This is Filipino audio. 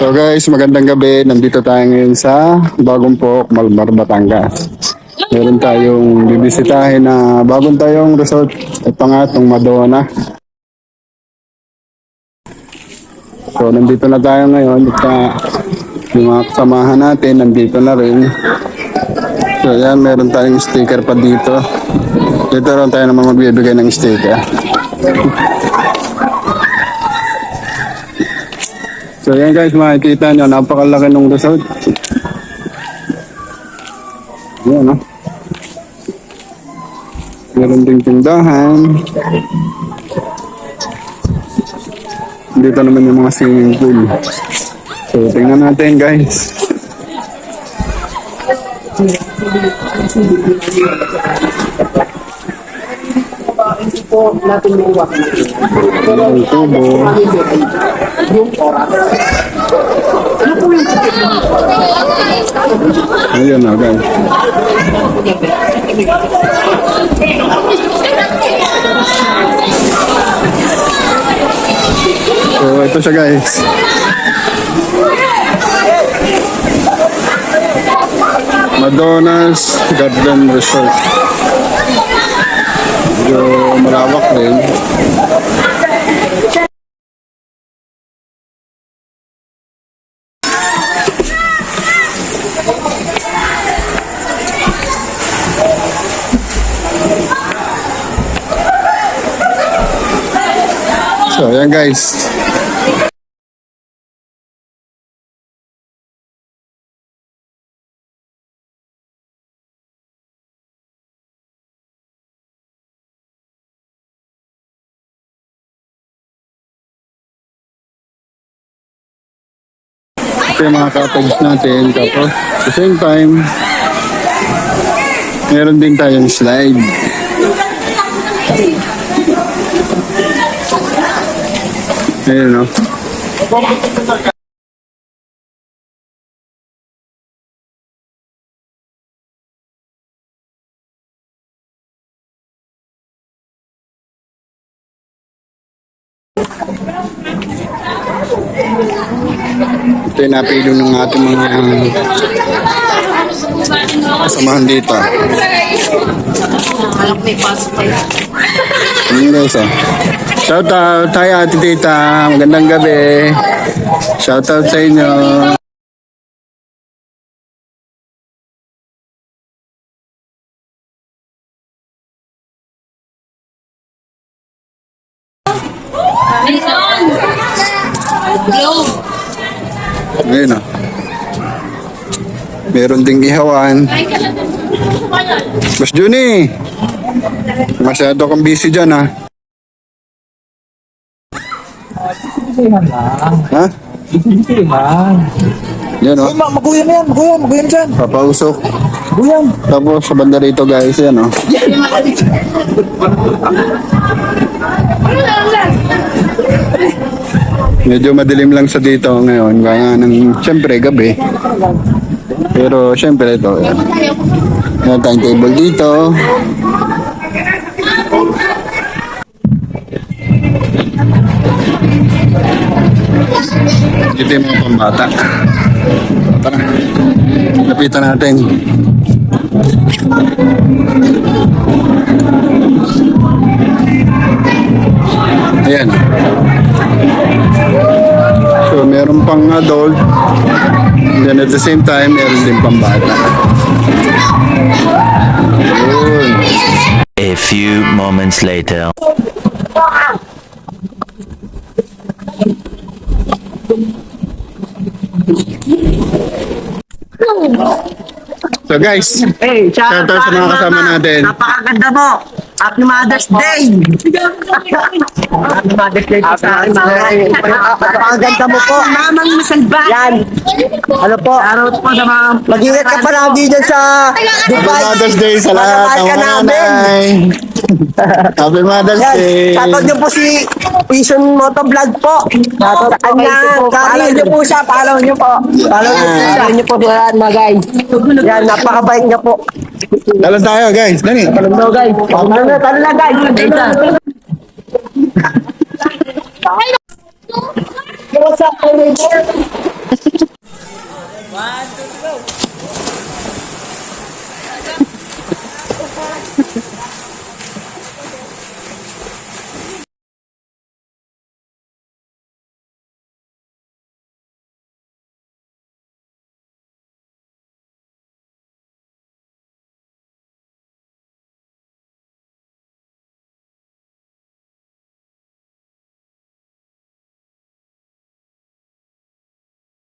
So guys, magandang gabi. Nandito tayo ngayon sa Bagong Pook, Malbar, Batangas. Meron tayong bibisitahin na bagong tayong resort. Ito nga, itong Madonna. So nandito na tayo ngayon. Yung mga kasamahan natin, nandito na rin. So yan, meron tayong sticker pa dito. Dito rin tayo naman magbibigay ng sticker. So yan guys, makikita nyo, napakalaki ng resort. Yan, no? Meron ding tindahan. Dito naman yung mga swimming pool. So tingnan natin guys. Hindi po natin iiwak. Yung tubo. Yung oras. Ano po yung ticket mo? Ayan na guys. So ito siya guys. Madonna's Garden Resort. Medyo malawak rin. So ayan guys. Ito yung mga cottage natin. Tapos, at the same time, meron din tayong slide. Ayun, no? Ito yung napilo ng ating mga kasamahan dito. Alam ko may pasok kayo. Ayun guys, oh. Shout out, hi ate tita, magandang gabi. Shout out sa inyo. Ayun, oh. Meron ding ihawan. Boss Juni, masyado kang busy dyan, ha? Ha? Yan, oh. Maguyan yan, maguyan dyan. Papausok. Maguyan. Tapos sa banda rito guys, yan, oh. Medyo madilim lang sa dito ngayon, kaya ng siyempre gabi. Pero siyempre ito, yan. Yan tayong table dito. Ito yung mga pambata. Tara, lapitan natin. Ayan. So, meron pang adult. Then at the same time, meron din pang bata. Yun. A few moments later. So guys, Hey, shout out sa mga kasama natin. Napakaganda mo. Happy Mother's Day! Happy Mother's Day po sa akin, mga napakaganda mo po. Mamang masalba. Yan. Ano po? Shoutout po sa mga... Mag-ingat ka pa lagi dyan sa Happy Dubai. Mother's Day sa lahat Mahal ng ka mga namin. nanay. Happy Mother's Yan. Day. Shoutout niyo po si Vision Motovlog po. Shoutout sa kanya. Follow niyo po siya. Follow niyo po. Follow niyo po siya. Follow niyo po sa lahat, mga guys. Yan, napakabait niya po. Talon tayo guys, dali. Follow daw, guys. Talo na, guys. What's up,